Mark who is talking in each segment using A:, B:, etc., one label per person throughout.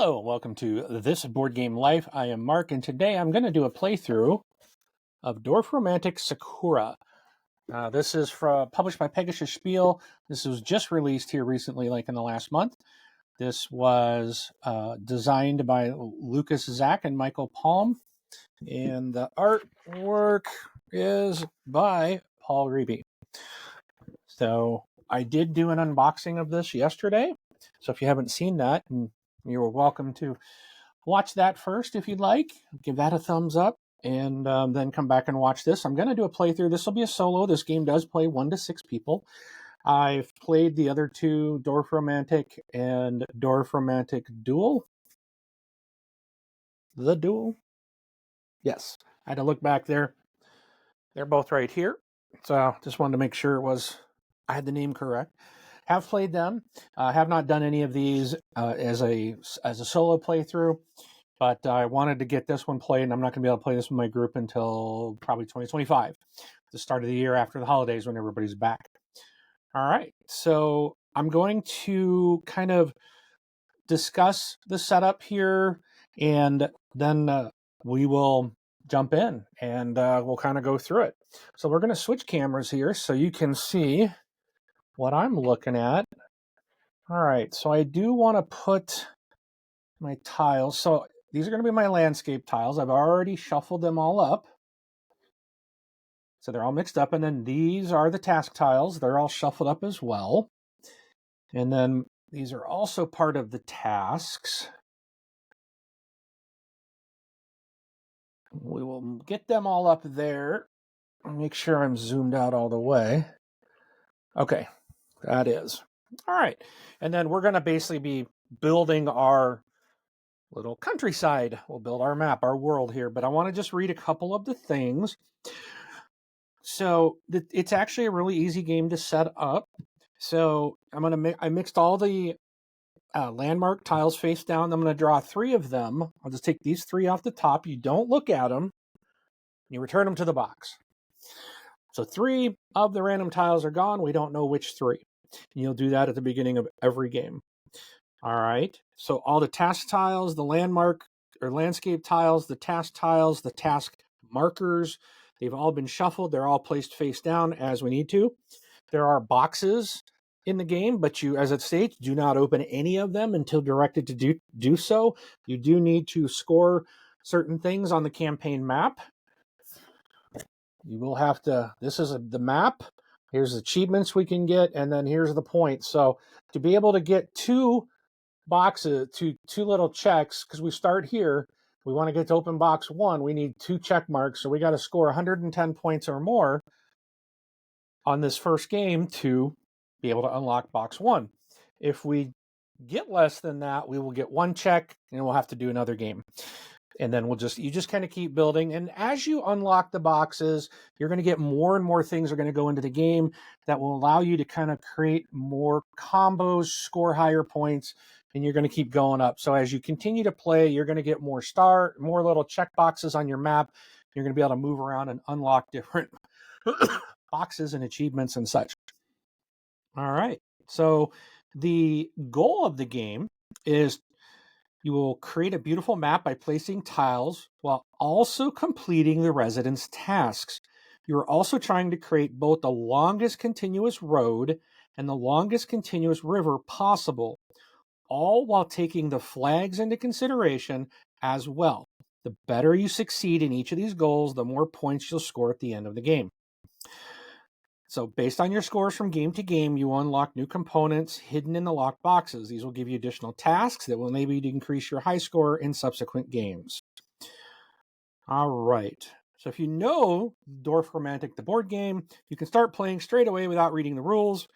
A: Hello, welcome to This Board Game Life. I am Mark, and today I'm going to do a playthrough of Dorfromantik Sakura. This is published by Pegasus Spiele. This was just released here recently, like in the last month. This was designed by Lucas Zach and Michael Palm, and the artwork is by Paul Reby. So I did do an unboxing of this yesterday, so if you haven't seen that, you're welcome to watch that first if you'd like. Give that a thumbs up, and then come back and watch this. I'm going to do a playthrough. This will be a solo. This game does play 1 to 6 people. I've played the other two, Dorfromantik and Dorfromantik Duel. The Duel? Yes. I had to look back there. They're both right here. So just wanted to make sure I had the name correct. Have played them. Have not done any of these as a solo playthrough, but I wanted to get this one played, and I'm not going to be able to play this with my group until probably 2025, the start of the year after the holidays when everybody's back. All right, so I'm going to kind of discuss the setup here, and then we will jump in, and we'll kind of go through it. So we're going to switch cameras here so you can see what I'm looking at. All right, so I do want to put my tiles. So these are going to be my landscape tiles. I've already shuffled them all up. So they're all mixed up. And then these are the task tiles. They're all shuffled up as well. And then these are also part of the tasks. We will get them all up there. Make sure I'm zoomed out all the way. Okay, that is. All right. And then we're going to basically be building our little countryside. We'll build our map, our world here, but I want to just read a couple of the things. So it's actually a really easy game to set up. So I mixed all the landmark tiles face down. I'm going to draw 3 of them. I'll just take these 3 off the top. You don't look at them. You return them to the box. So 3 of the random tiles are gone. We don't know which 3. And you'll do that at the beginning of every game. All right. So all the task tiles, the landmark or landscape tiles, the task tiles, the task markers, they've all been shuffled. They're all placed face down as we need to. There are boxes in the game, but you, as it states, do not open any of them until directed to do so. You do need to score certain things on the campaign map. You will have to, this is the map. Here's achievements we can get, and then here's the points. So to be able to get 2 boxes, two little checks, because we start here, we want to get to open box 1, we need 2 check marks, so we got to score 110 points or more on this first game to be able to unlock box 1. If we get less than that, we will get 1 check, and we'll have to do another game. And then you just kind of keep building. And as you unlock the boxes, you're going to get more and more things are going to go into the game that will allow you to kind of create more combos, score higher points, and you're going to keep going up. So as you continue to play, you're going to get more little check boxes on your map. You're going to be able to move around and unlock different boxes and achievements and such. All right. So the goal of the game is you will create a beautiful map by placing tiles while also completing the residents' tasks. You are also trying to create both the longest continuous road and the longest continuous river possible, all while taking the flags into consideration as well. The better you succeed in each of these goals, the more points you'll score at the end of the game. So based on your scores from game to game, you will unlock new components hidden in the locked boxes. These will give you additional tasks that will enable you to increase your high score in subsequent games. All right. So if you know Dorfromantik, the board game, you can start playing straight away without reading the rules.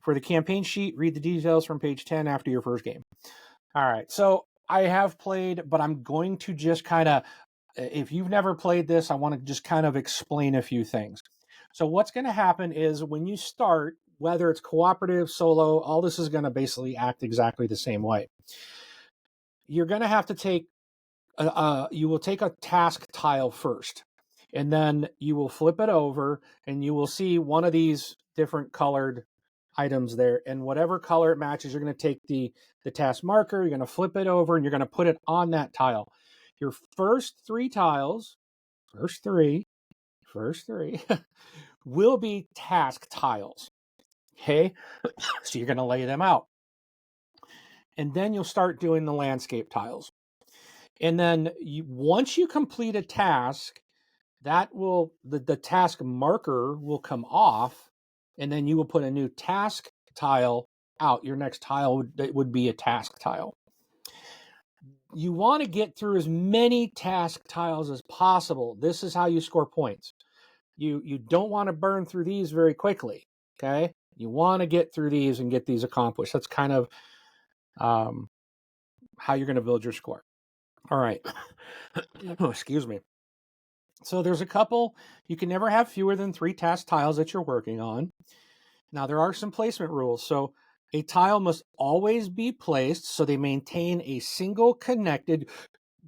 A: For the campaign sheet, read the details from page 10 after your first game. All right. So I have played, but I'm going to just kind of, if you've never played this, I want to just kind of explain a few things. So what's going to happen is when you start, whether it's cooperative, solo, all this is going to basically act exactly the same way. You're going to have to take, you will take a task tile first, and then you will flip it over, and you will see one of these different colored items there, and whatever color it matches, you're going to take the task marker, you're going to flip it over, and you're going to put it on that tile. Your first three tiles, first three, will be task tiles. Okay, so you're going to lay them out. And then you'll start doing the landscape tiles. And then once you complete a task, that will the task marker will come off, and then you will put a new task tile out. Your next tile would be a task tile. You want to get through as many task tiles as possible. This is how you score points. You don't want to burn through these very quickly. Okay, you want to get through these and get these accomplished. That's kind of how you're going to build your score. All right. Oh, excuse me. So there's a couple. You can never have fewer than 3 task tiles that you're working on. Now, there are some placement rules. So a tile must always be placed so they maintain a single connected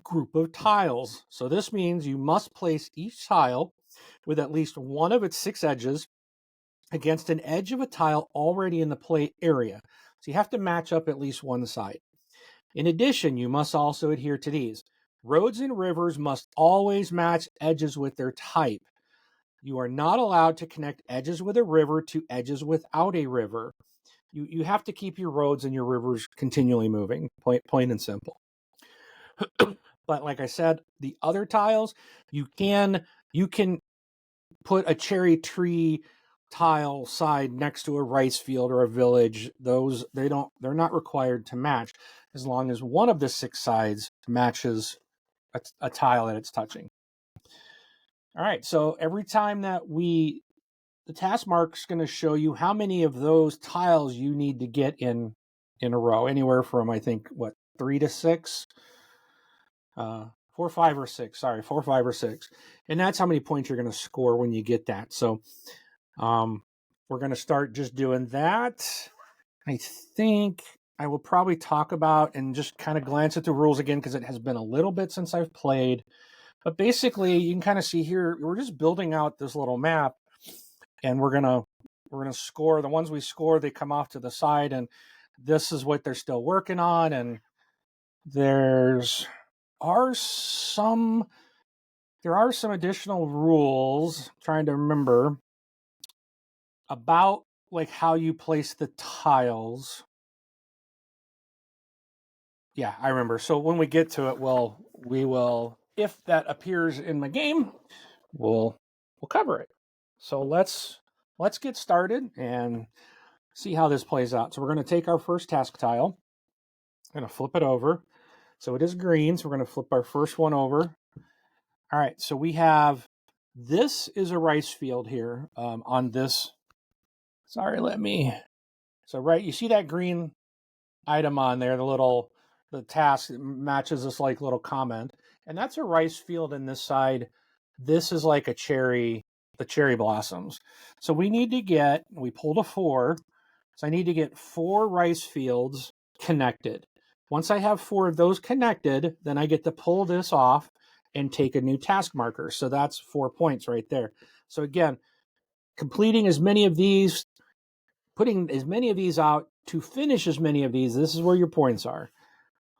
A: group of tiles. So this means you must place each tile with at least one of its 6 edges against an edge of a tile already in the play area. So you have to match up at least one side. In addition, you must also adhere to these. Roads and rivers must always match edges with their type. You are not allowed to connect edges with a river to edges without a river. You have to keep your roads and your rivers continually moving, plain and simple. But like I said, the other tiles, you can put a cherry tree tile side next to a rice field or a village. Those they're not required to match as long as one of the 6 sides matches a tile that it's touching. All right, so every time that the task mark's going to show you how many of those tiles you need to get in a row, anywhere from, I think, 3 to 6, 4, 5, or 6. Sorry, 4, 5, or 6, and that's how many points you're going to score when you get that. So, we're going to start just doing that. I think I will probably talk about and just kind of glance at the rules again because it has been a little bit since I've played. But basically, you can kind of see here, we're just building out this little map, and we're gonna score. The ones we score, they come off to the side, and this is what they're still working on. And there are some additional rules. I'm trying to remember about like how you place the tiles. Yeah, I remember. So when we get to it, we will, if that appears in the game, we'll cover it. So let's get started and see how this plays out. So we're going to take our first task tile. I'm going to flip it over. So it is green, so we're going to flip our first one over. All right, so we have, this is a rice field here on this. Sorry, so right, you see that green item on there, the task matches this like little comment, and that's a rice field in this side. This is like the cherry blossoms. So we pulled a 4, so I need to get 4 rice fields connected. Once I have 4 of those connected, then I get to pull this off and take a new task marker. So that's 4 points right there. So again, completing as many of these, putting as many of these out to finish as many of these, this is where your points are.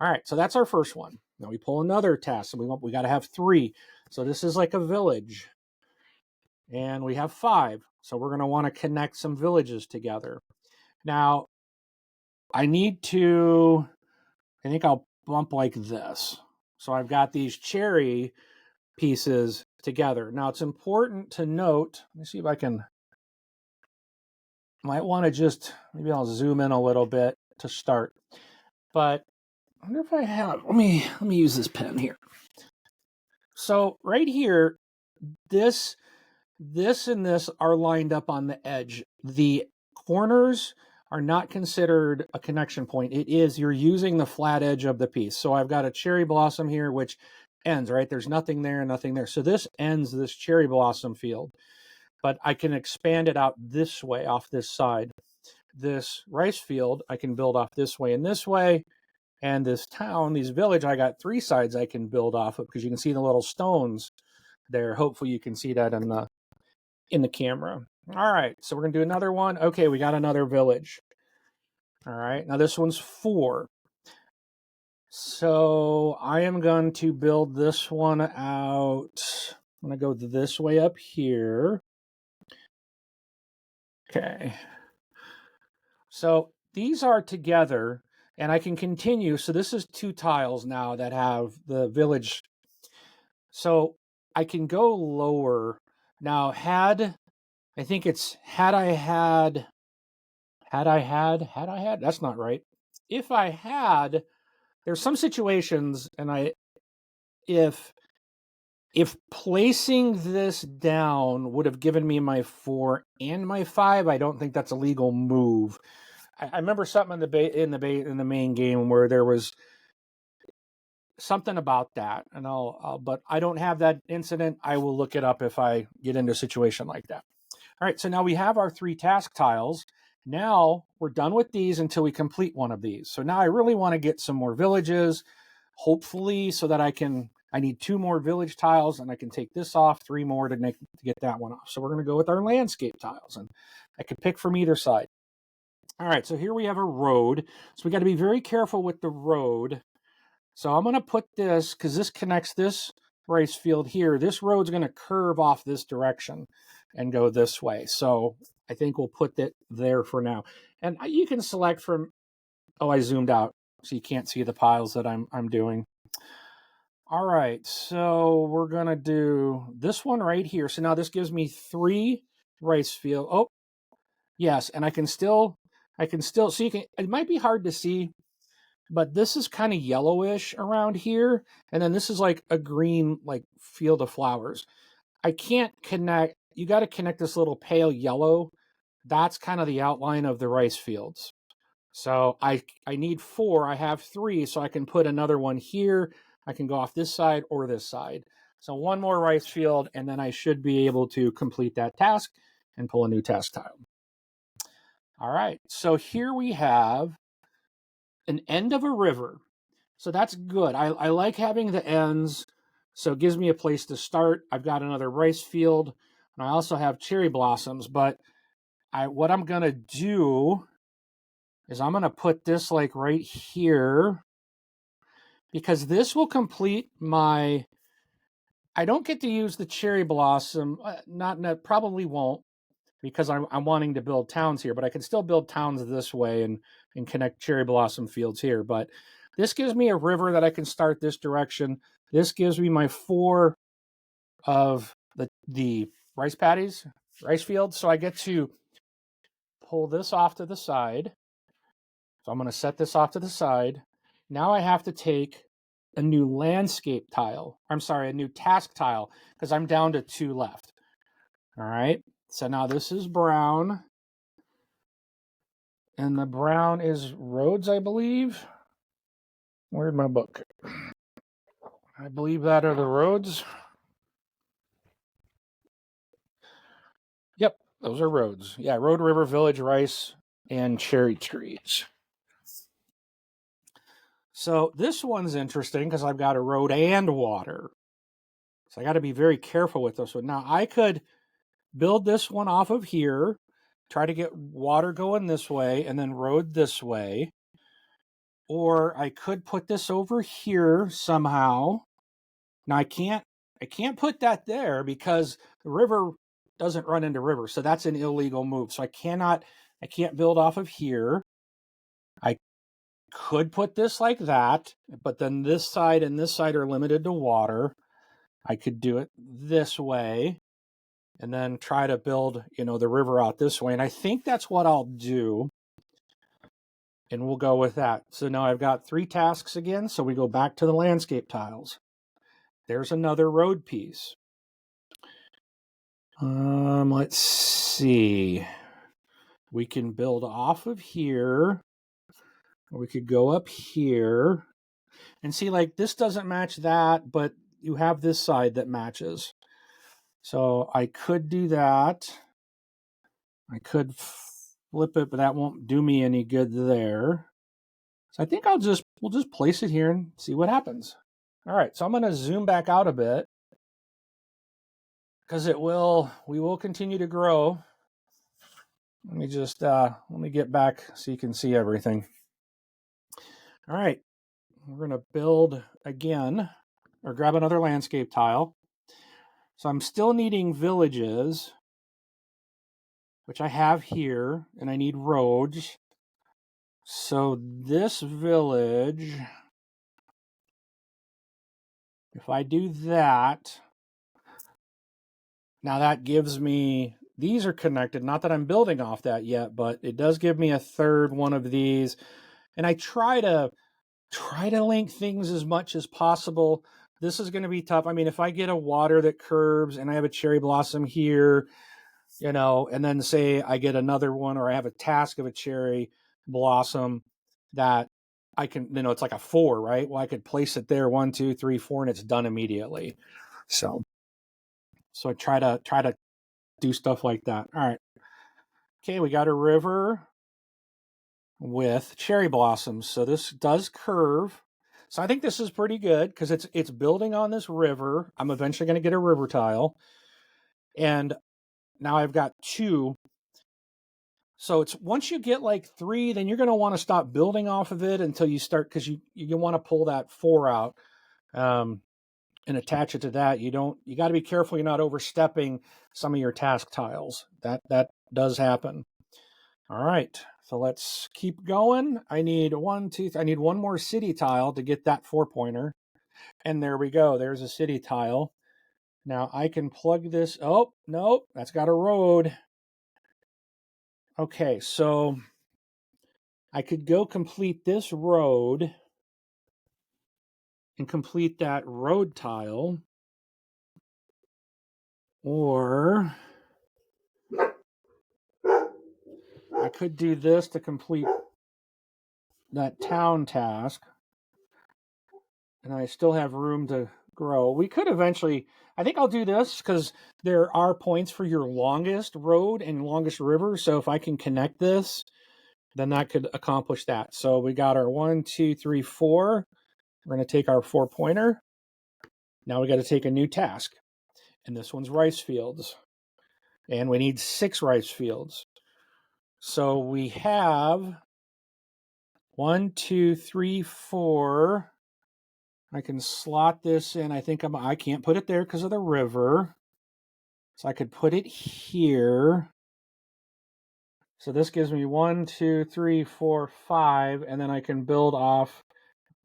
A: All right, so that's our first one. Now we pull another task, and we got to have 3. So this is like a village. And we have 5. So we're going to want to connect some villages together. Now, I think I'll bump like this. So I've got these cherry pieces together. Now it's important to note, let me see if might want to maybe I'll zoom in a little bit to start. But I wonder if I have, let me use this pen here. So right here, this and this are lined up on the edge. The corners are not considered a connection point. You're using the flat edge of the piece. So I've got a cherry blossom here, which ends, right? There's nothing there, nothing there. So this ends this cherry blossom field, but I can expand it out this way off this side. This rice field, I can build off this way and this way. And this village, I got 3 sides I can build off of, because you can see the little stones there. Hopefully you can see that in the camera. All right, so we're going to do another one. Okay, we got another village. All right, now this one's 4. So I am going to build this one out. I'm going to go this way up here. Okay. So these are together, and I can continue. So this is 2 tiles now that have the village. So I can go lower. Now, had I had, that's not right. If I had, there's some situations, and if placing this down would have given me my 4 and my 5, I don't think that's a legal move. I remember something in the main game where there was something about that, and but I don't have that incident. I will look it up if I get into a situation like that. All right, so now we have our 3 task tiles. Now we're done with these until we complete one of these. So now I really want to get some more villages, hopefully, so that I need 2 more village tiles, and I can take this off, 3 more to get that one off. So we're going to go with our landscape tiles, and I could pick from either side. All right, so here we have a road. So we got to be very careful with the road. So I'm going to put this, because this connects this rice field here. This road's going to curve off this direction and go this way. So I think we'll put it there for now. And you can select from, oh, I zoomed out, so you can't see the piles that I'm doing. All right, so we're going to do this one right here. So now this gives me 3 rice field. Oh, yes, and I can still, so you can, it might be hard to see, but this is kind of yellowish around here. And then this is like a green, like field of flowers. I can't connect, you got to connect this little pale yellow. That's kind of the outline of the rice fields. So I need 4, I have 3, so I can put another one here. I can go off this side or this side. So 1 more rice field, and then I should be able to complete that task and pull a new task tile. All right, so here we have an end of a river. So that's good. I like having the ends, so it gives me a place to start. I've got another rice field, and I also have cherry blossoms, but what I'm going to do is I'm going to put this like right here, because this will complete my, I don't get to use the cherry blossom, probably won't, because I'm wanting to build towns here, but I can still build towns this way and connect cherry blossom fields here. But this gives me a river that I can start this direction. This gives me my 4 of the rice fields. So I get to pull this off to the side. So I'm going to set this off to the side. Now I have to take a new landscape tile. I'm sorry, a new task tile, because I'm down to 2 left. All right. So now this is brown. And the brown is roads, I believe. Where'd my book? I believe that are the roads. Yep, those are roads. Yeah, road, river, village, rice, and cherry trees. So this one's interesting because I've got a road and water. So I got to be very careful with this one. Now I could build this one off of here, try to get water going this way, and then road this way. Or I could put this over here somehow. Now I can't put that there because the river doesn't run into river. So that's an illegal move. So I can't build off of here. I could put this like that, but then this side and this side are limited to water. I could do it this way and then try to build, the river out this way. And I think that's what I'll do. And we'll go with that. So now I've got 3 tasks again. So we go back to the landscape tiles. There's another road piece. Let's see. We can build off of here. Or we could go up here. And see, like, this doesn't match that, but you have this side that matches. So I could do that. I could flip it, but that won't do me any good there. So I think we'll just place it here and see what happens. All right, so I'm going to zoom back out a bit because we will continue to grow. Let me just let me get back so you can see everything. All right, we're going to build again, or grab another landscape tile. So I'm still needing villages, which I have here, and I need roads. So this village, if I do that, now that gives me, these are connected. Not that I'm building off that yet, but it does give me a third one of these. And I try to link things as much as possible. This is going to be tough. I mean, if I get a water that curves and I have a cherry blossom here, you know, and then say I get another one, or I have a task of a cherry blossom that I can, you know, it's like a 4, right? Well, I could place it there, 1, 2, 3, 4, and it's done immediately. So I try to do stuff like that. All right. Okay, we got a river with cherry blossoms. So this does curve. So I think this is pretty good because it's building on this river. I'm eventually going to get a river tile. And now I've got 2. So it's once you get like 3, then you're going to want to stop building off of it until you start, because you want to pull that 4 out and attach it to that. You got to be careful you're not overstepping some of your task tiles. That does happen. All right, so let's keep going. I need one more city tile to get that 4-pointer. And there we go. There's a city tile. Now I can plug this. Oh, nope, that's got a road. Okay, so I could go complete this road and complete that road tile. Or I could do this to complete that town task. And I still have room to grow. We could eventually, I think I'll do this because there are points for your longest road and longest river. So if I can connect this, then that could accomplish that. So we got our 1, 2, 3, 4. We're going to take our 4-pointer. Now we got to take a new task. And this one's rice fields. And we need 6 rice fields. So we have 1, 2, 3, 4. I can slot this in. I think I can't put it there because of the river. So I could put it here. So this gives me 1, 2, 3, 4, 5, and then I can build off.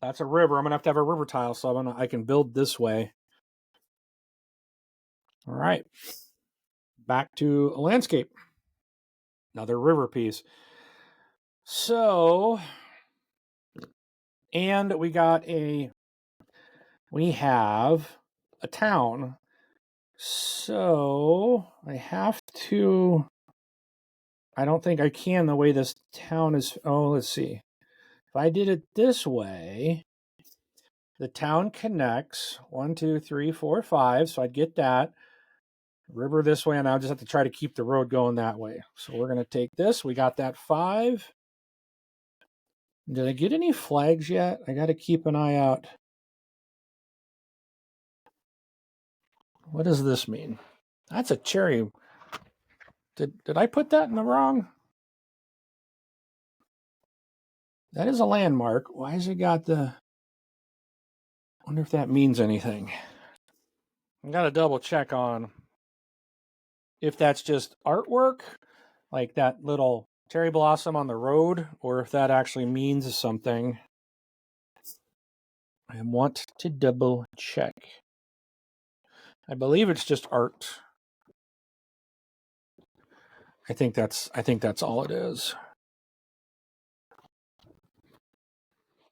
A: That's a river. I'm gonna have a river tile, so I can build this way. All right. Back to a landscape. Another river piece. So, and we have a town. So I have to, I don't think I can the way this town is. Oh, let's see. If I did it this way, the town connects 1, 2, 3, 4, 5. So I'd get that river this way, and I'll just have to try to keep the road going that way. So we're going to take this. We got that 5. Did I get any flags yet? I got to keep an eye out. What does this mean? That's a cherry. Did I put that in the wrong? That is a landmark. Why has it got the... I wonder if that means anything. I got to double check on if that's just artwork, like that little cherry blossom on the road, or if that actually means something. I want to double check. I believe it's just art. I think that's all it is.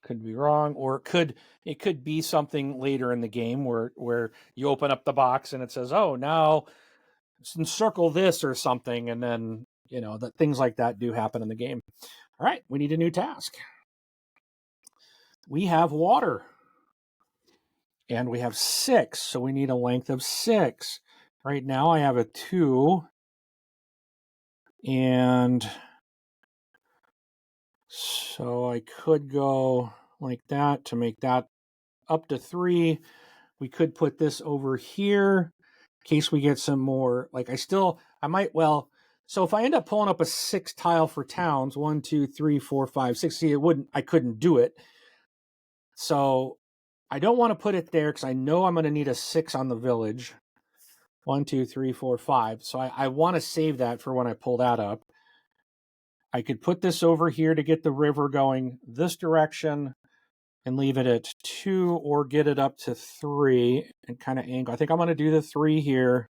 A: Could be wrong, or it could be something later in the game where you open up the box and it says, "Oh, now encircle this" or something, and then that things like that do happen in the game. All right, we need a new task. We have water, and we have 6, so we need a length of 6. Right now, I have a 2, and so I could go like that to make that up to 3. We could put this over here in case we get some more. Like I might, well, So if I end up pulling up a 6 tile for towns, 1, 2, 3, 4, 5, 6, see, I couldn't do it. So I don't want to put it there because I know I'm going to need a 6 on the village. 1, 2, 3, 4, 5. So I want to save that for when I pull that up. I could put this over here to get the river going this direction and leave it at 2, or get it up to 3 and kind of angle. I think I'm going to do the 3 here,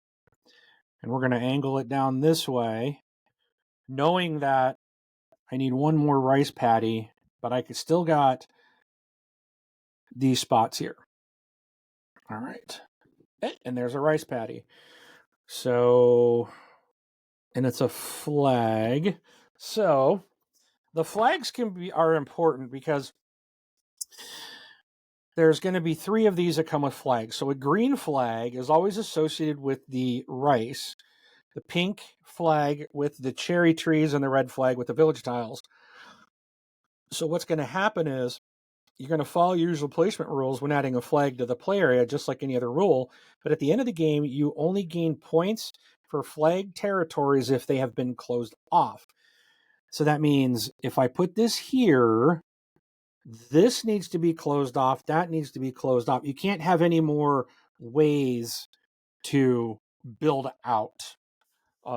A: and we're going to angle it down this way, knowing that I need one more rice paddy, but I could still got these spots here. All right. And there's a rice paddy. So, and it's a flag. So the flags are important because there's going to be 3 of these that come with flags. So a green flag is always associated with the rice, the pink flag with the cherry trees, and the red flag with the village tiles. So what's going to happen is you're going to follow your usual placement rules when adding a flag to the play area, just like any other rule. But at the end of the game, you only gain points for flag territories if they have been closed off. So that means if I put this here, this needs to be closed off, that needs to be closed off. You can't have any more ways to build out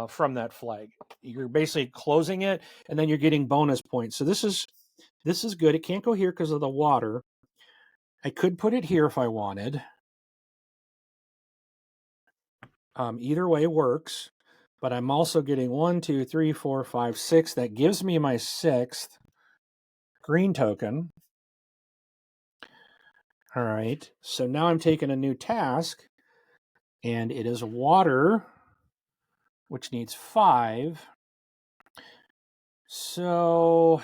A: from that flag. You're basically closing it, and then you're getting bonus points. So this is good. It can't go here because of the water. I could put it here if I wanted. Either way works, but I'm also getting 1, 2, 3, 4, 5, 6. That gives me my 6th green token. All right, so now I'm taking a new task, and it is water, which needs 5. So,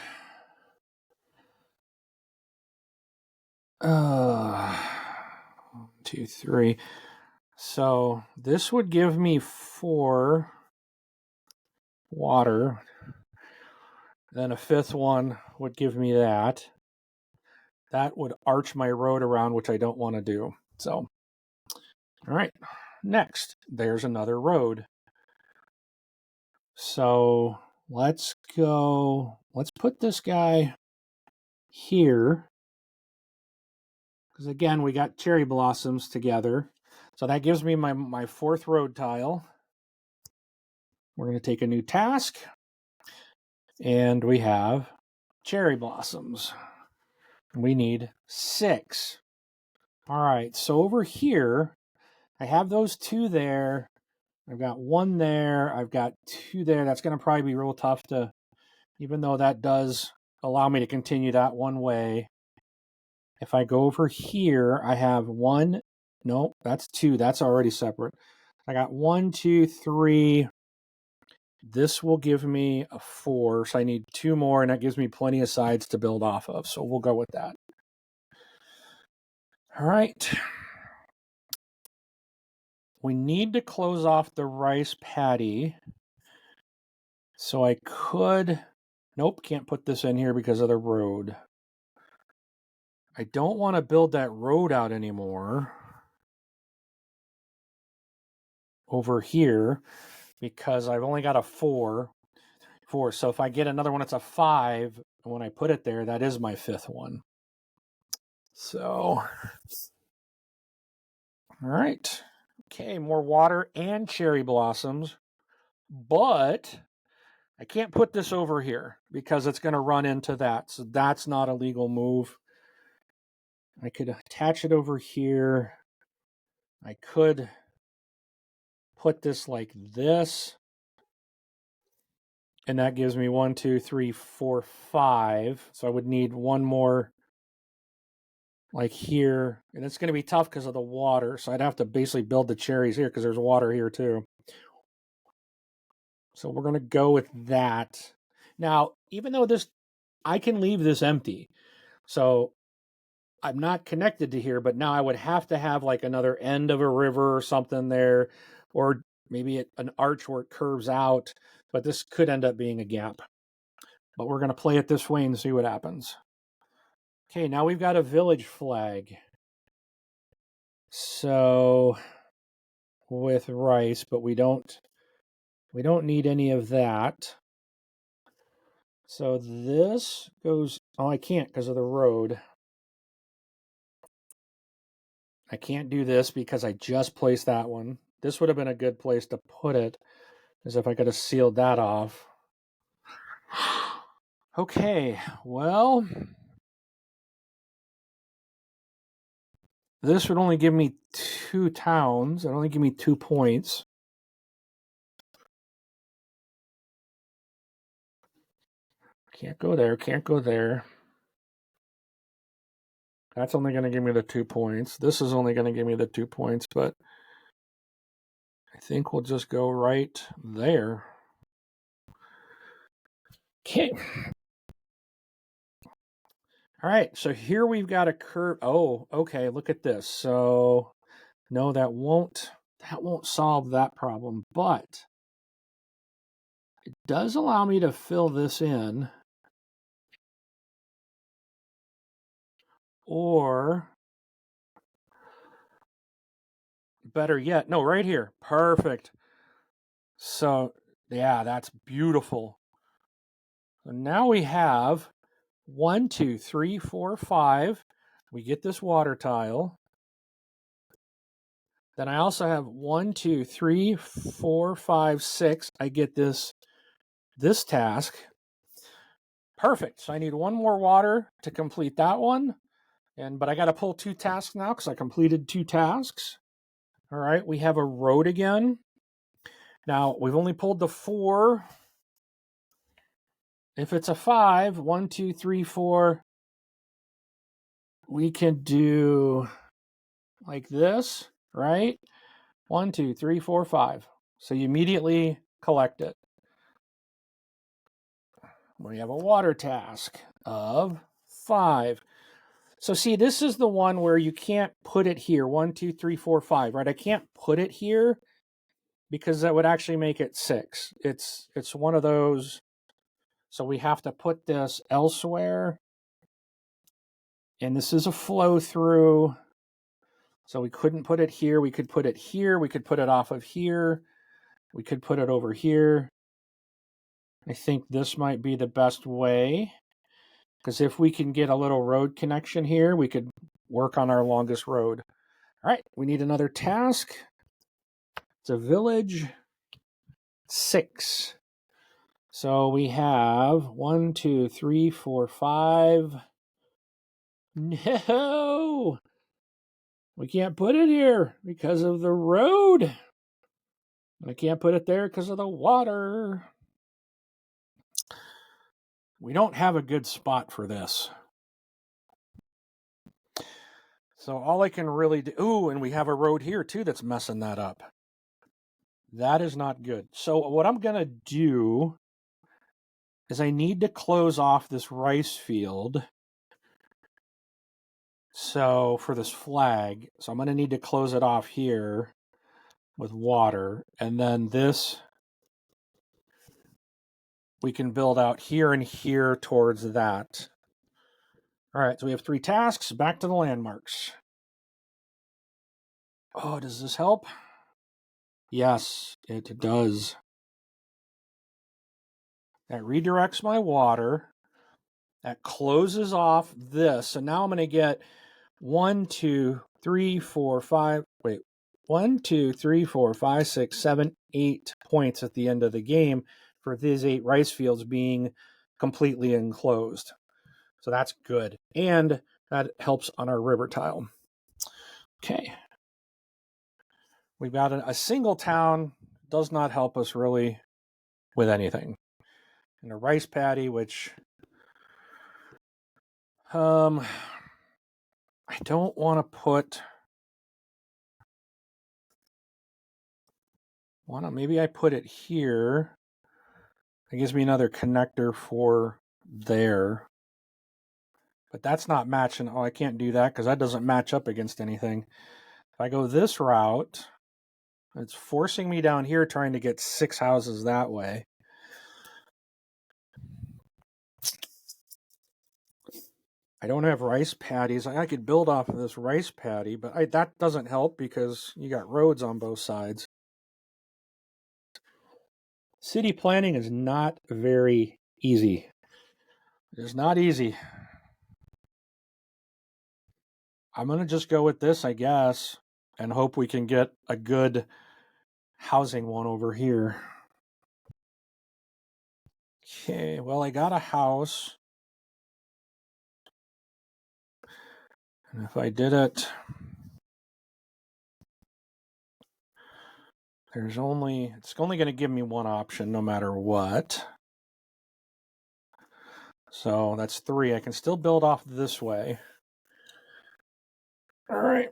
A: 1, 2, 3. So this would give me 4 water. Then a 5th one would give me that. That would arch my road around, which I don't want to do. So, all right, next, there's another road. So let's put this guy here. Because again, we got cherry blossoms together. So that gives me my 4th road tile. We're going to take a new task. And we have cherry blossoms. We need 6. All right, so over here, I have those 2 there. I've got 1 there. I've got 2 there. That's going to probably be real tough to, even though that does allow me to continue that one way. If I go over here, I have 1. No, that's 2. That's already separate. I got 1, 2, 3. This will give me a 4. So I need 2 more, and that gives me plenty of sides to build off of. So we'll go with that. All right. We need to close off the rice paddy. So I could, nope, can't put this in here because of the road. I don't want to build that road out anymore over here because I've only got a 4. So if I get another one, it's a 5. And when I put it there, that is my 5th one. So, all right. Okay, more water and cherry blossoms. But I can't put this over here because it's going to run into that. So that's not a legal move. I could attach it over here. I could put this like this. And that gives me 1, 2, 3, 4, 5. So I would need 1 more like here. And it's going to be tough because of the water. So I'd have to basically build the cherries here because there's water here too. So we're going to go with that. Now, even though I can leave this empty. So I'm not connected to here, but now I would have to have like another end of a river or something there, or maybe an arch where it curves out, but this could end up being a gap. But we're going to play it this way and see what happens. Okay, now we've got a village flag. So with rice, but we don't We don't need any of that. So this goes, oh, I can't because of the road. I can't do this because I just placed that one. This would have been a good place to put it, as if I could have sealed that off. Okay, well, this would only give me 2 towns. It would only give me 2 points. Can't go there, can't go there. That's only going to give me the 2 points. This is only going to give me the 2 points, but I think we'll just go right there. Okay. All right, so here we've got a curve. Oh, okay, look at this. So no, that won't solve that problem, but it does allow me to fill this in. Or better yet, no, right here. Perfect. So yeah, that's beautiful. So now we have 1, 2, 3, 4, 5. We get this water tile. Then I also have 1, 2, 3, 4, 5, 6. I get this task. Perfect. So I need 1 more water to complete that one. But I got to pull 2 tasks now because I completed 2 tasks. All right, we have a road again. Now we've only pulled the 4. If it's a 5, 1, 2, 3, 4, we can do like this, right? 1, 2, 3, 4, 5. So you immediately collect it. We have a water task of 5. So see, this is the one where you can't put it here. 1, 2, 3, 4, 5, right? I can't put it here because that would actually make it 6. It's one of those. So we have to put this elsewhere. And this is a flow through. So we couldn't put it here. We could put it here. We could put it off of here. We could put it over here. I think this might be the best way. Because if we can get a little road connection here, we could work on our longest road. All right, we need another task. It's a village. 6. So we have 1, 2, 3, 4, 5. No! We can't put it here because of the road. And I can't put it there because of the water. We don't have a good spot for this. So all I can really do... Ooh, and we have a road here too that's messing that up. That is not good. So what I'm going to do is I need to close off this rice field. So for this flag, so I'm going to need to close it off here with water. And then this, we can build out here and here towards that. All right, so we have 3 tasks. Back to the landmarks. Oh, does this help? Yes, it does. That redirects my water. That closes off this. So now I'm going to get 1, 2, 3, 4, 5. Wait, 1, 2, 3, 4, 5, 6, 7, 8 points at the end of the game for these 8 rice fields being completely enclosed. So that's good. And that helps on our river tile. Okay. We've got a single town. Does not help us really with anything. And a rice paddy, which I don't want to put... Maybe I put it here. It gives me another connector for there. But that's not matching. Oh, I can't do that because that doesn't match up against anything. If I go this route, it's forcing me down here trying to get 6 houses that way. I don't have rice paddies. I could build off of this rice paddy, but that doesn't help because you got roads on both sides. City planning is not very easy. It is not easy. I'm going to just go with this, I guess, and hope we can get a good housing one over here. Okay, well, I got a house. And if I did it, it's only going to give me one option no matter what. So that's 3. I can still build off this way. All right.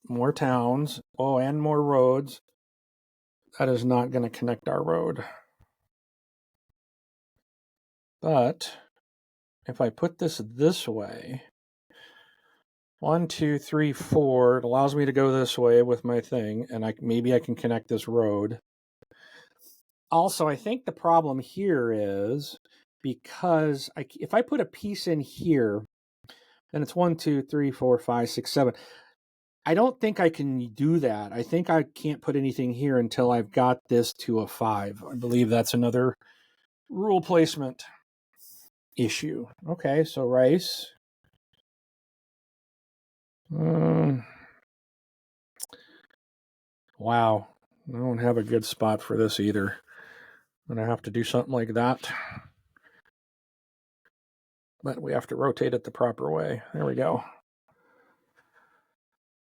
A: More towns. Oh, and more roads. That is not going to connect our road. But if I put this way, 1, 2, 3, 4, it allows me to go this way with my thing, and maybe I can connect this road. Also, I think the problem here is because if I put a piece in here, then it's 1, 2, 3, 4, 5, 6, 7. I don't think I can do that. I think I can't put anything here until I've got this to a 5. I believe that's another rule placement issue. Okay, so rice. Wow, I don't have a good spot for this either. I'm going to have to do something like that. But we have to rotate it the proper way. There we go.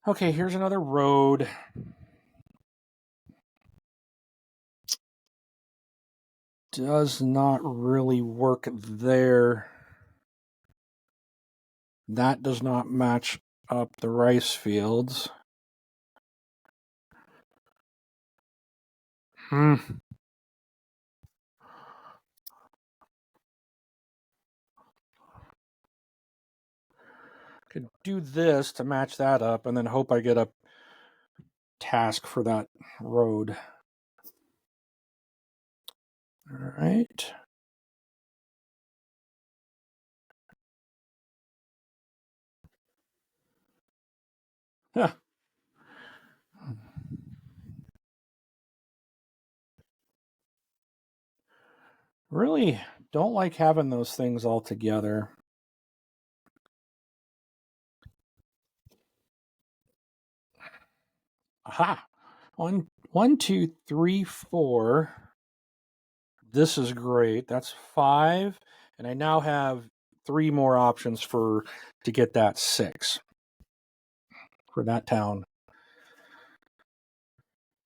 A: Okay, here's another road. Does not really work there. That does not match up the rice fields. Could do this to match that up and then hope I get a task for that road. All right. Huh. Really don't like having those things all together. Aha. 1, 2, 3, 4. This is great. That's 5. And I now have 3 more options to get that 6 for that town.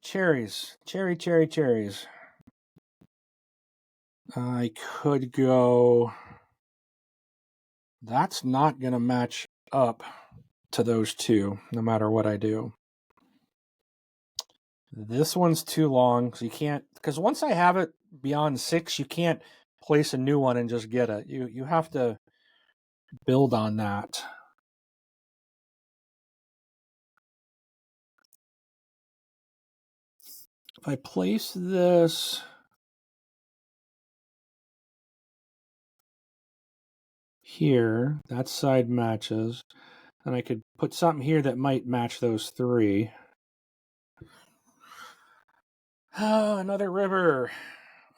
A: Cherries. Cherries. I could go... That's not going to match up to those 2, no matter what I do. This one's too long, so you can't... Because once I have it beyond 6, you can't place a new one and just get it. You have to build on that. If I place this... here, that side matches, and I could put something here that might match those 3. Oh, another river.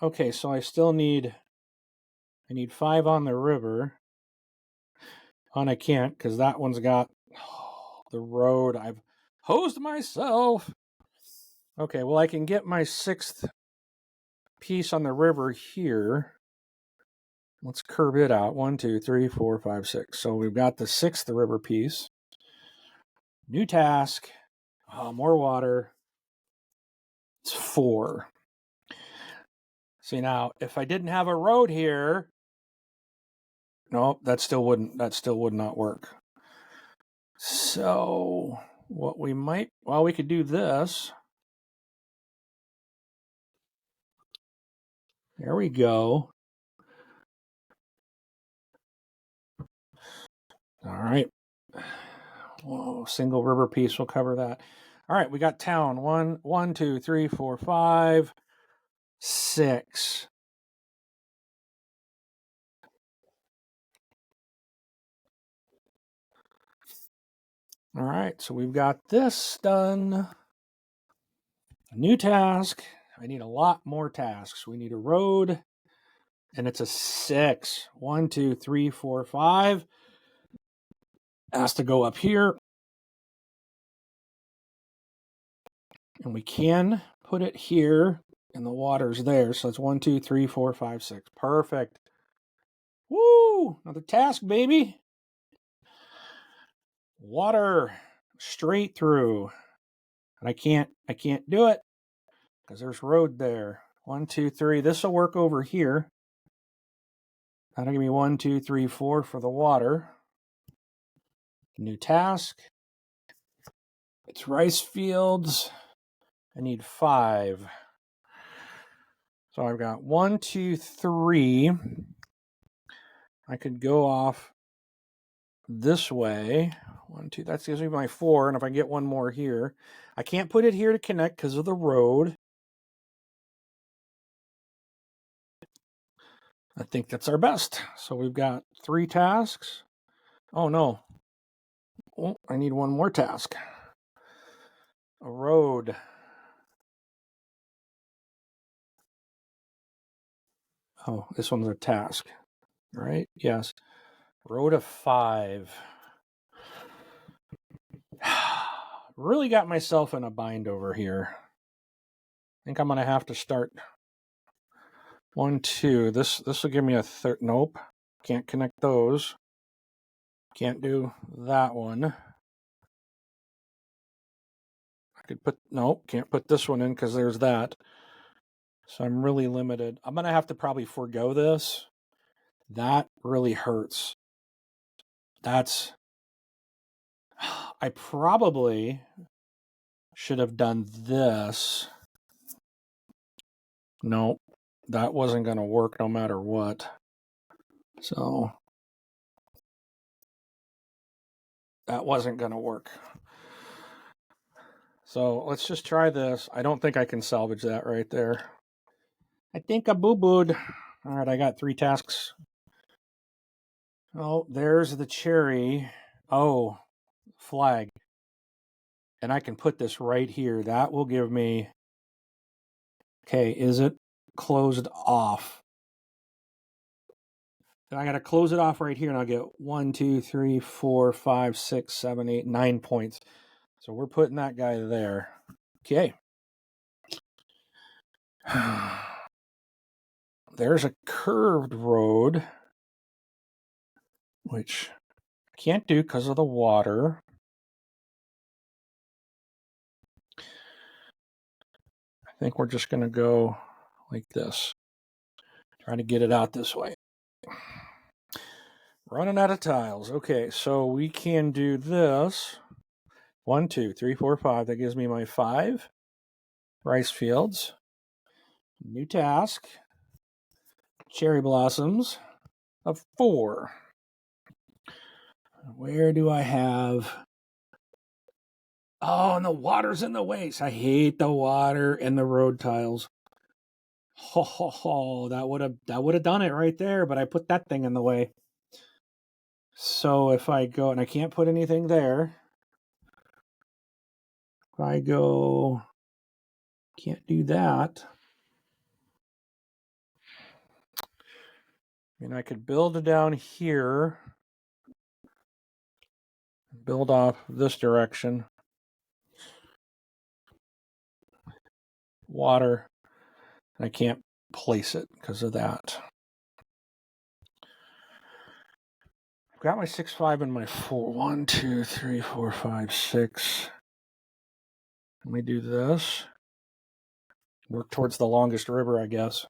A: Okay, so I need 5 on the river. And I can't because that one's got the road. I've hosed myself. Okay, well, I can get my 6th piece on the river here. Let's curve it out. 1, 2, 3, 4, 5, 6. So we've got the 6th river piece. New task. More water. It's 4. See, now, if I didn't have a road here, no, that still would not work. So what we might, well, we could do this. There we go. All right. Whoa, single river piece will cover that. All right, we got town. 1, 2, 3, 4, 5, 6. All right, so we've got this done. New task. I need a lot more tasks. We need a road, and it's a 6. 1, 2, 3, 4, 5. Has to go up here. And we can put it here, and the water's there. So it's 1, 2, 3, 4, 5, 6. Perfect. Woo! Another task, baby. Water straight through. And I can't do it because there's road there. 1, 2, 3. This will work over here. That'll give me 1, 2, 3, 4 for the water. New task. It's rice fields. I need 5. So I've got 1, 2, 3. I could go off this way. 1, 2. That gives me my 4. And if I get one more here, I can't put it here to connect because of the road. I think that's our best. So we've got 3 tasks. Oh no. Oh, I need one more task. A road. Oh, this one's a task, right? Yes. Road of 5. Really got myself in a bind over here. I think I'm going to have to start 1, 2. This will give me a third. Nope. Can't connect those. Can't do that one. I could put, nope, can't put this one in because there's that. So I'm really limited. I'm going to have to probably forego this. That really hurts. That's, I probably should have done this. Nope, that wasn't going to work no matter what. So that wasn't going to work. So let's just try this. I don't think I can salvage that right there. I think I boo-booed. All right, I got 3 tasks. Oh, there's the cherry. Oh, flag. And I can put this right here. That will give me... Okay, is it closed off? Then I got to close it off right here, and I'll get 1, 2, 3, 4, 5, 6, 7, 8, 9 points. So we're putting that guy there. Okay. There's a curved road, which I can't do because of the water. I think we're just going to go like this. Try to get it out this way. Running out of tiles. Okay, so we can do this. 1, 2, 3, 4, 5. That gives me my 5 rice fields. New task. Cherry blossoms of 4. Where do I have... Oh, and the water's in the way. I hate the water and the road tiles. Oh, that would have done it right there, but I put that thing in the way. So if I go, and I can't put anything there. If I go, can't do that. And I could build down here. Build off this direction. Water. And I can't place it because of that. I've got my 6, 5, and my 4. 1, 2, 3, 4, 5, 6. Let me do this. Work towards the longest river, I guess.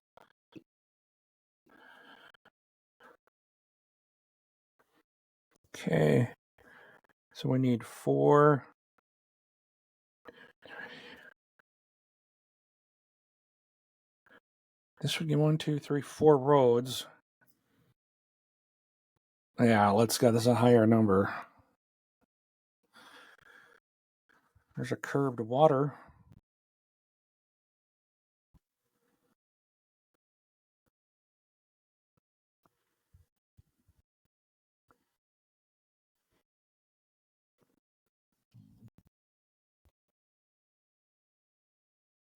A: Okay. So we need 4. This would get 1, 2, 3, 4 roads. Yeah, let's get this a higher number. There's a curved water.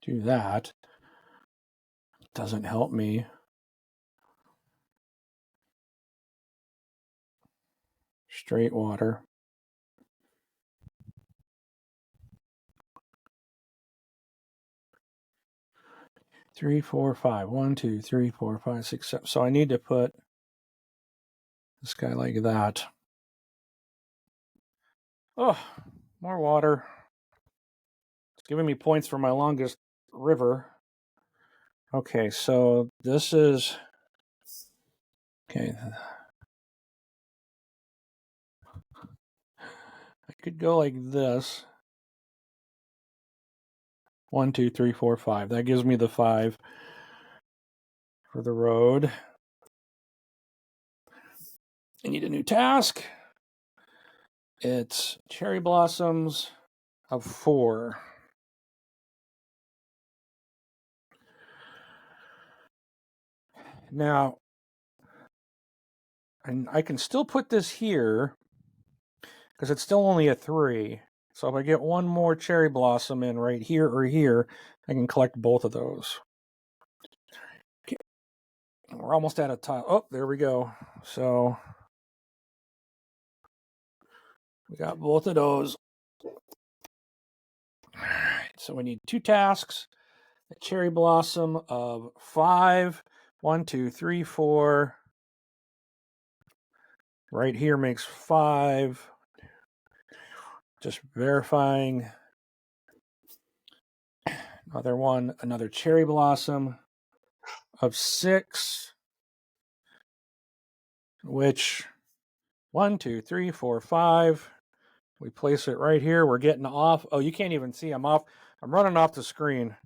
A: Do that. Doesn't help me. Straight water. Three, four, five. 1, 2, 3, 4, 5, 6, 7. So I need to put this guy like that. Oh, more water. It's giving me points for my longest river. Okay, so this is... Okay. I could go like this. 1, 2, 3, 4, 5. That gives me the 5 for the road. I need a new task. It's cherry blossoms of 4. Now, and I can still put this here because it's still only a 3. So if I get one more cherry blossom in right here or here, I can collect both of those. Okay. We're almost out of time. Oh, there we go. So we got both of those. All right, so we need 2 tasks. A cherry blossom of 5. 1, 2, 3, 4. Right here makes 5. Just verifying. Another cherry blossom of 6. Which 1, 2, 3, 4, 5. We place it right here. We're getting off. Oh, you can't even see. I'm off. I'm running off the screen.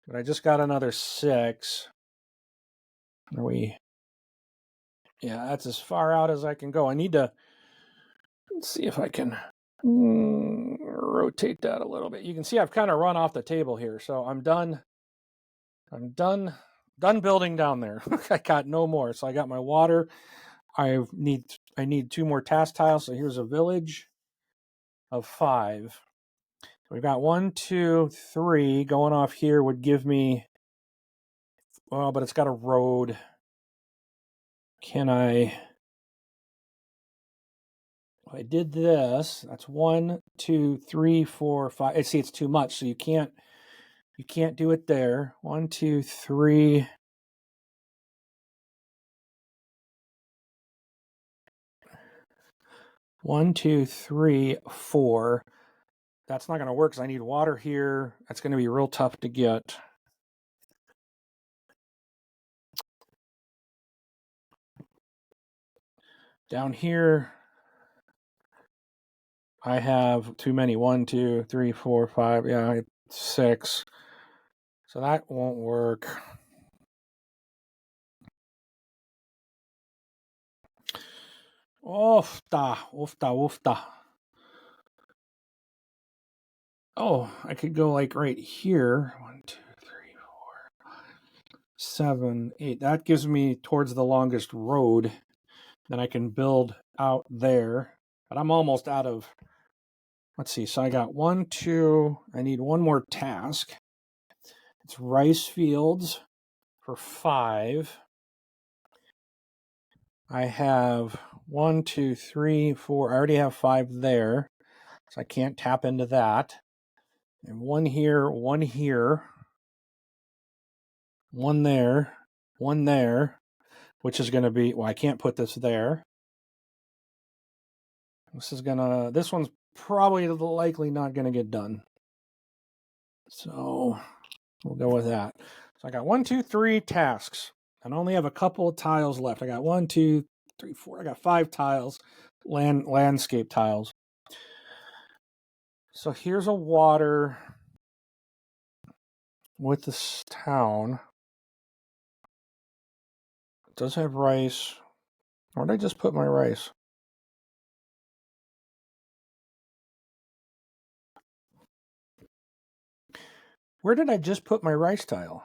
A: But I just got another 6. Are we? Yeah, that's as far out as I can go. I need to see if I can rotate that a little bit. You can see I've kind of run off the table here. So I'm done. I'm done building down there. I got no more. So I got my water. I need 2 more task tiles. So here's a village of 5. We've got 1, 2, 3 going off here would give me, well, but it's got a road. Can I? If I did this, that's 1, 2, 3, 4, 5. I see it's too much, so you can't do it there. 1, 2, 3. One, two, three, 4. That's not going to work because I need water here. That's going to be real tough to get. Down here, I have too many. 1, 2, 3, 4, 5. Yeah, 6. So that won't work. Oofta. Oh, I could go like right here. 1, 2, 3, 4, 7, 8. That gives me towards the longest road. Then I can build out there. But I'm almost out of... Let's see. So I got 1, 2. I need one more task. It's rice fields for 5. I have 1, 2, 3, 4. I already have 5 there. So I can't tap into that. And 1 here, 1 here. 1 there, 1 there, which is going to be, well, I can't put this there. This one's probably likely not going to get done. So we'll go with that. So I got 1, 2, 3 tasks. And I only have a couple of tiles left. I got 1, 2, 3, 4. I got 5 tiles, landscape tiles. So here's a water with this town. It does have rice. Where did I just put my rice? Where did I just put my rice tile?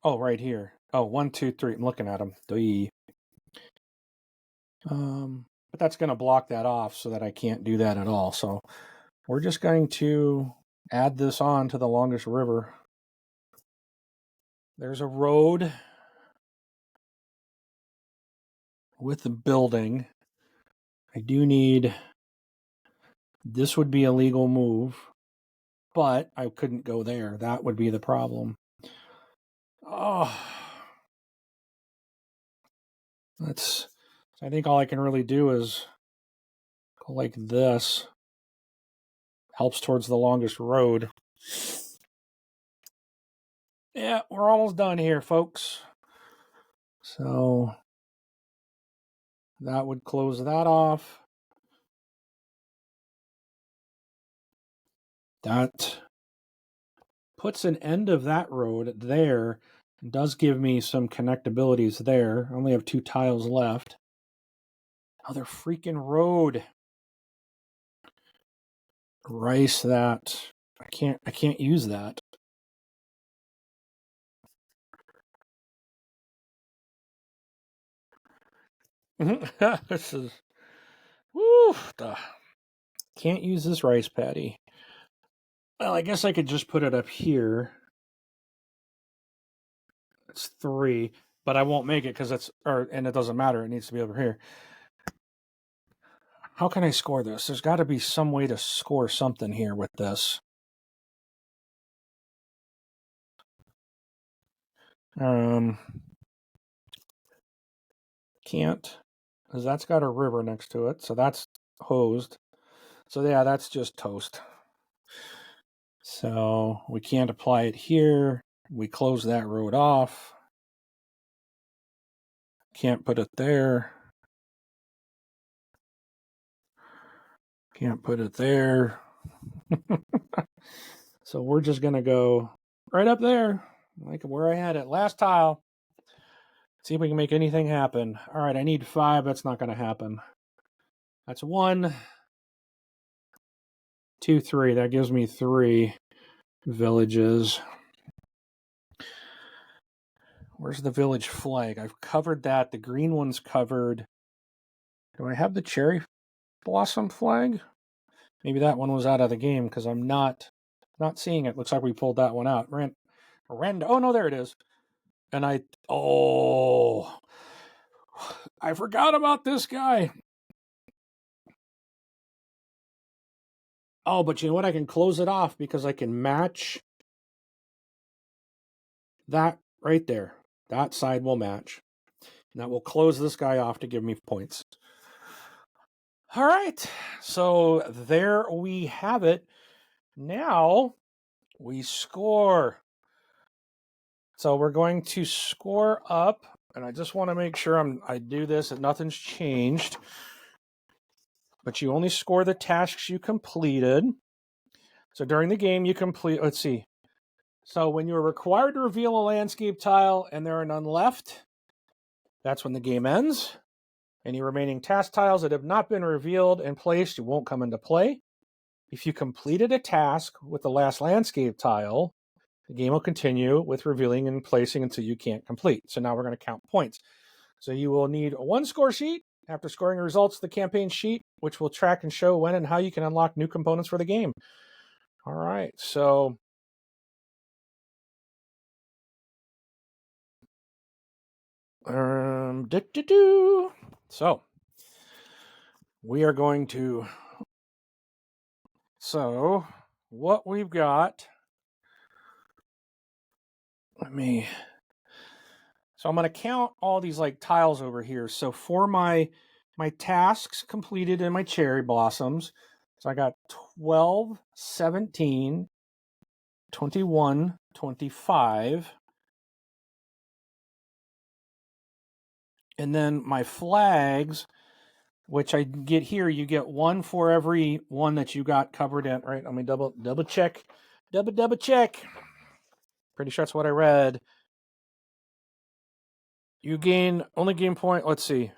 A: Oh, right here. Oh, 1, 2, 3. I'm looking at them. But that's going to block that off so that I can't do that at all. So we're just going to add this on to the longest river. There's a road with the building. I do need... This would be a legal move, but I couldn't go there. That would be the problem. Oh. I think all I can really do is go like this. Helps towards the longest road. Yeah, we're almost done here, folks. So that would close that off. That puts an end of that road there. It does give me some connectabilities there. I only have 2 tiles left. Another freaking road. Rice that. I can't use that. This is... Woo! Can't use this rice paddy. Well, I guess I could just put it up here. It's 3, but I won't make it because and it doesn't matter. It needs to be over here. How can I score this? There's got to be some way to score something here with this. Can't, because that's got a river next to it, so that's hosed. So yeah, that's just toast. So we can't apply it here. We close that road off. Can't put it there. Can't put it there. So we're just going to go right up there, like where I had it. Last tile. See if we can make anything happen. All right, I need 5. That's not going to happen. That's 1, 2, 3. That gives me 3 villages. Where's the village flag? I've covered that. The green one's covered. Do I have the cherry blossom flag? Maybe that one was out of the game because I'm not seeing it. Looks like we pulled that one out. Oh, no, there it is. And I forgot about this guy. Oh, but you know what? I can close it off because I can match that right there. That side will match. And that will close this guy off to give me points. All right. So there we have it. Now we score. So we're going to score up. And I just want to make sure I do this and nothing's changed. But you only score the tasks you completed. So during the game, you complete... Let's see. So when you're required to reveal a landscape tile and there are none left, that's when the game ends. Any remaining task tiles that have not been revealed and placed won't come into play. If you completed a task with the last landscape tile, the game will continue with revealing and placing until you can't complete. So now we're going to count points. So you will need a 1 score sheet after scoring the results of the campaign sheet, which will track and show when and how you can unlock new components for the game. All right, so... So, we are going to... So, what we've got... So I'm going to count all these like tiles over here. So for my tasks completed in my cherry blossoms, so I got 12, 17, 21, 25. And then my flags, which I get here, you get 1 for every one that you got covered in, right? Let me double check. Double check. Pretty sure that's what I read. You only gain point, let's see.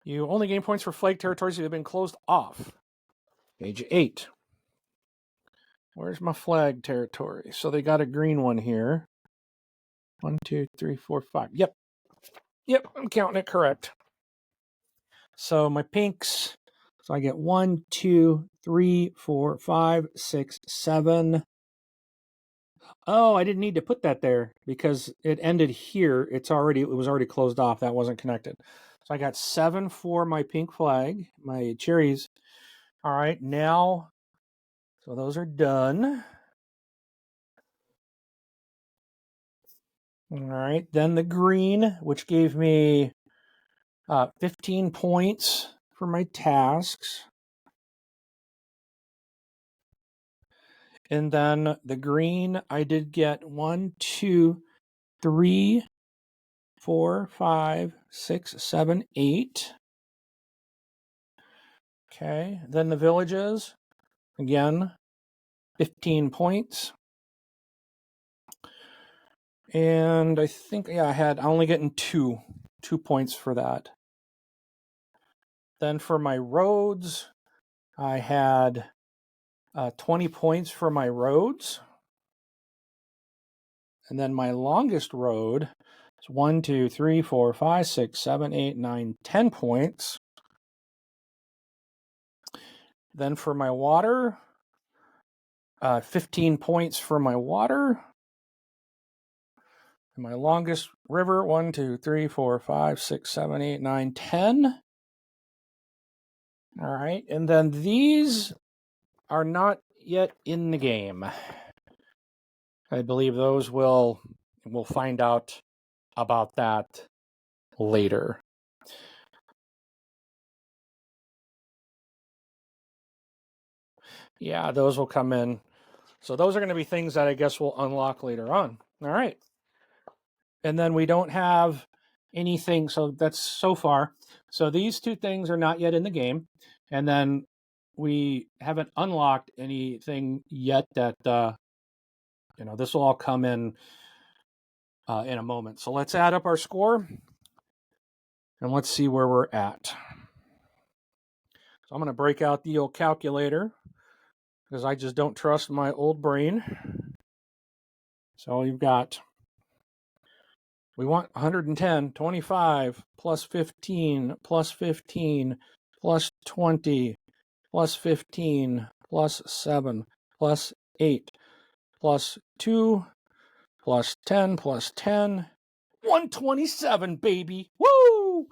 A: You only gain points for flag territories that have been closed off. Page 8. Where's my flag territory? So they got a green one here. 1, 2, 3, 4, 5. Yep, I'm counting it correct. So my pinks, So I get 1, 2, 3, 4, 5, 6, 7. Oh, I didn't need to put that there because it ended here. It was already closed off. That wasn't connected. So I got 7 for my pink flag, my cherries. All right, now, so those are done. All right, then the green, which gave me 15 points for my tasks. And then the green, I did get 1, 2, 3, 4, 5, 6, 7, 8. Okay, then the villages, again, 15 points. And I think, yeah, I only getting 2 points for that. Then for my roads, I had 20 points for my roads. And then my longest road is 1, 2, 3, 4, 5, 6, 7, 8, 9, 10 points. Then for my water, 15 points for my water. And my longest river, 1, 2, 3, 4, 5, 6, 7, 8, 9, 10. All right. And then these are not yet in the game. I believe those we'll find out about that later. Yeah, those will come in. So those are going to be things that I guess we'll unlock later on. All right. And then we don't have anything. So that's so far. So these 2 things are not yet in the game. And then we haven't unlocked anything yet that, this will all come in a moment. So let's add up our score and let's see where we're at. So I'm going to break out the old calculator because I just don't trust my old brain. So you've got, we want 110, 25, plus 15, plus 15, plus 20, plus 15, plus 7, plus 8, plus 2, plus 10, plus 10. 127, baby. Woo!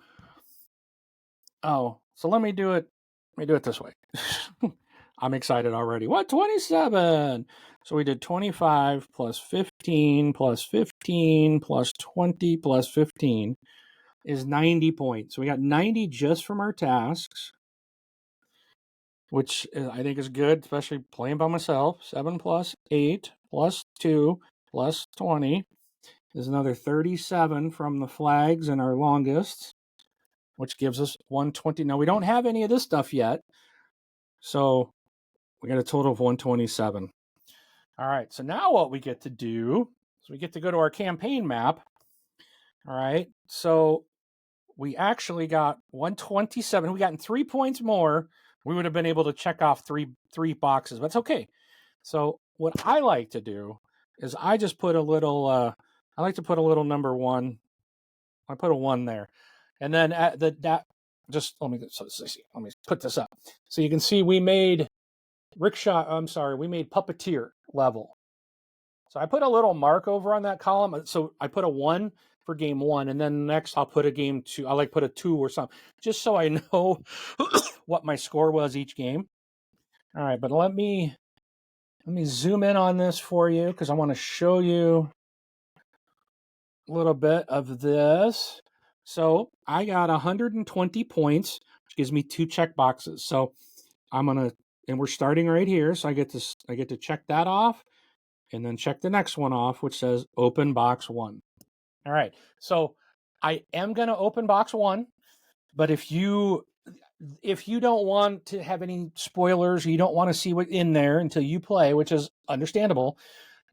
A: Oh, so let me do it this way. I'm excited already. 127. So we did 25 plus 15 plus 15 plus 20 plus 15 is 90 points. So we got 90 just from our tasks, which I think is good, especially playing by myself. 7 plus 8 plus 2 plus 20 is another 37 from the flags and our longest, which gives us 120. Now, we don't have any of this stuff yet, so we got a total of 127. All right, so now what we get to do is we get to go to our campaign map. All right, so we actually got 127. We gotten 3 points more. We would have been able to check off three boxes, but it's okay. So what I like to do is I just put a little, I like to put a little number 1. I put a 1 there. And then at let me put this up. So you can see we made we made Puppeteer level. So I put a little mark over on that column. So I put a 1 for game 1, and then next I'll put a game 2. I like put a 2 or something, just so I know what my score was each game. All right, but let me zoom in on this for you because I want to show you a little bit of this. So I got 120 points, which gives me 2 check boxes. So and we're starting right here. So I get to check that off and then check the next one off, which says open box 1. All right. So I am going to open box 1, but if you don't want to have any spoilers, you don't want to see what's in there until you play, which is understandable,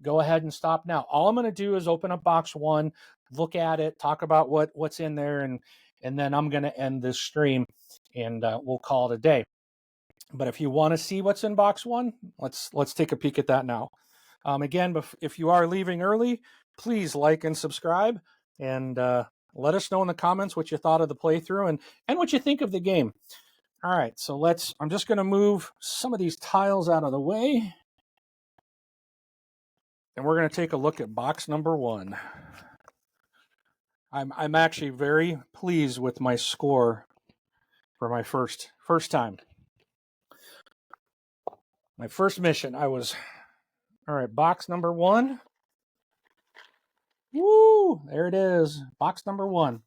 A: go ahead and stop now. All I'm going to do is open up box 1, look at it, talk about what's in there, and then I'm going to end this stream, and we'll call it a day. But if you want to see what's in box 1, let's take a peek at that now. Again, if you are leaving early, please like and subscribe, and let us know in the comments what you thought of the playthrough and what you think of the game. All right, so I'm just going to move some of these tiles out of the way. And we're going to take a look at box number 1. I'm actually very pleased with my score for my first time. My first mission, all right, box number 1. Woo, there it is, box number 1.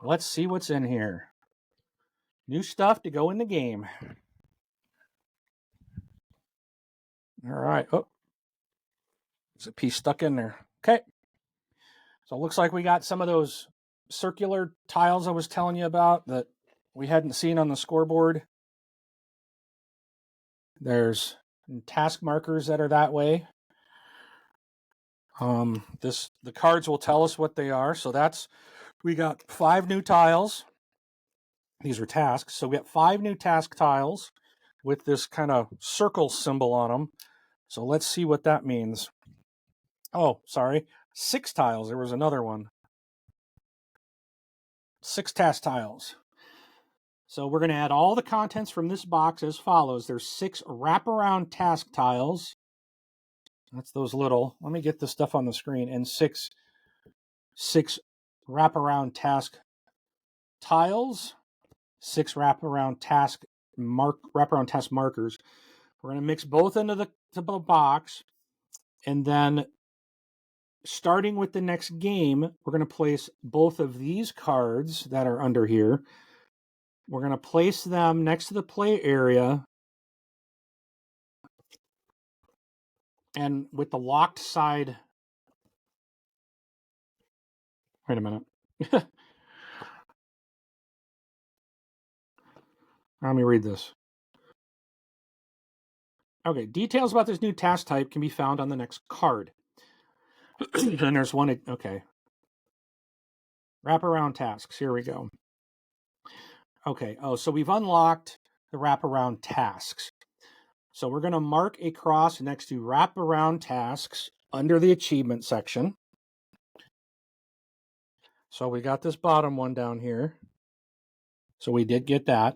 A: Let's see what's in here. New stuff to go in the game. All right, oh, there's a piece stuck in there. Okay, so it looks like we got some of those circular tiles I was telling you about that we hadn't seen on the scoreboard. There's task markers that are that way. The cards will tell us what they are. So we got 5 new tiles. These are tasks. So we got 5 new task tiles with this kind of circle symbol on them. So let's see what that means. Oh, sorry. 6 tiles. There was another one. 6 task tiles. So we're going to add all the contents from this box as follows. There's 6 wraparound task tiles. That's those little. Let me get the stuff on the screen. And 6 wraparound task tiles. 6 wraparound task markers. We're going to mix both into the box, and then starting with the next game, we're going to place both of these cards that are under here. We're going to place them next to the play area, and with the locked side. Wait a minute. Let me read this. Okay, details about this new task type can be found on the next card. And there's one, okay. Wraparound tasks, here we go. Okay, so we've unlocked the wraparound tasks. So we're going to mark a cross next to wraparound tasks under the achievement section. So we got this bottom one down here. So we did get that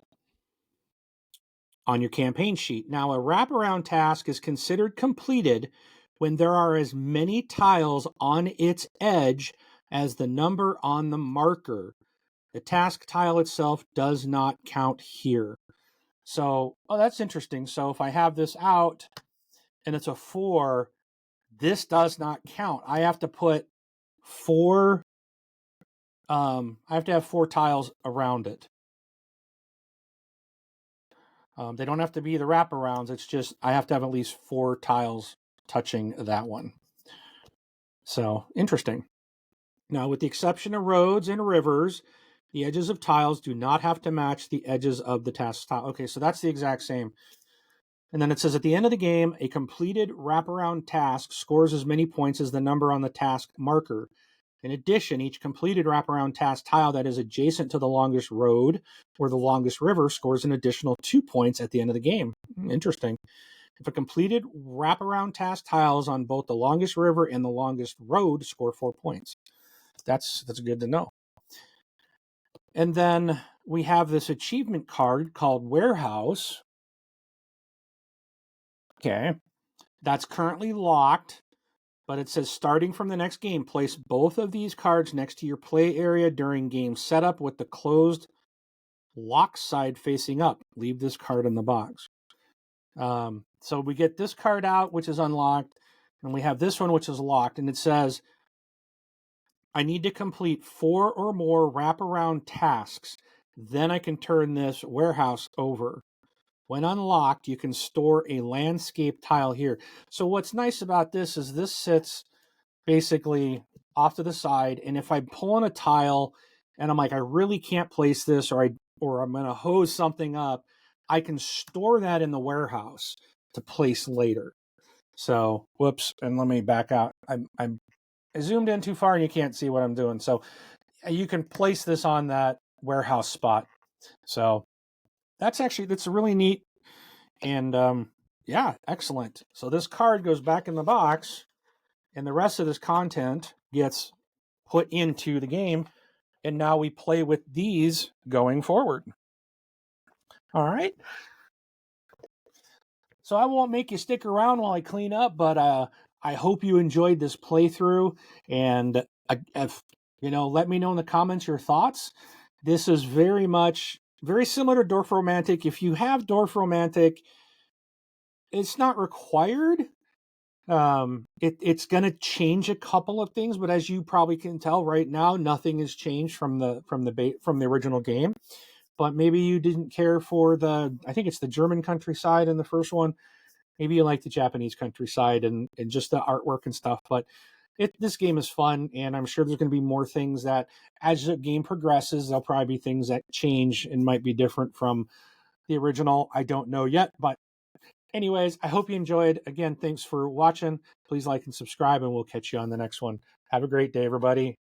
A: on your campaign sheet. Now, a wraparound task is considered completed when there are as many tiles on its edge as the number on the marker. The task tile itself does not count here. So, that's interesting. So if I have this out and it's a 4, this does not count. I have to put 4, I have to have 4 tiles around it. They don't have to be the wraparounds. It's just I have to have at least 4 tiles touching that one. So, interesting. Now, with the exception of roads and rivers, the edges of tiles do not have to match the edges of the task tile. Okay, so that's the exact same. And then it says at the end of the game, a completed wraparound task scores as many points as the number on the task marker. In addition, each completed wraparound task tile that is adjacent to the longest road or the longest river scores an additional 2 points at the end of the game. Interesting. If a completed wraparound task tiles on both the longest river and the longest road score 4 points. That's good to know. And then we have this achievement card called Warehouse. Okay. That's currently locked, but it says starting from the next game, place both of these cards next to your play area during game setup with the closed lock side facing up. Leave this card in the box. So we get this card out, which is unlocked, and we have this one, which is locked, and it says, I need to complete 4 or more wraparound tasks. Then I can turn this warehouse over. When unlocked, you can store a landscape tile here. So what's nice about this is this sits basically off to the side, and if I'm pulling a tile and I'm like, I really can't place this, or I'm going to hose something up, I can store that in the warehouse to place later. So, whoops, and let me back out. I zoomed in too far and you can't see what I'm doing. So you can place this on that warehouse spot. So that's really neat. And yeah, excellent. So this card goes back in the box, and the rest of this content gets put into the game. And now we play with these going forward. All right. So I won't make you stick around while I clean up, but I hope you enjoyed this playthrough. And if let me know in the comments your thoughts. This is very similar to Dorfromantik. If you have Dorfromantik, it's not required. It's going to change a couple of things, but as you probably can tell right now, nothing has changed from the original game. But maybe you didn't care for I think it's the German countryside in the first one. Maybe you like the Japanese countryside and just the artwork and stuff. But this game is fun, and I'm sure there's going to be more things that, as the game progresses, there'll probably be things that change and might be different from the original. I don't know yet, but anyways, I hope you enjoyed. Again, thanks for watching. Please like and subscribe, and we'll catch you on the next one. Have a great day, everybody.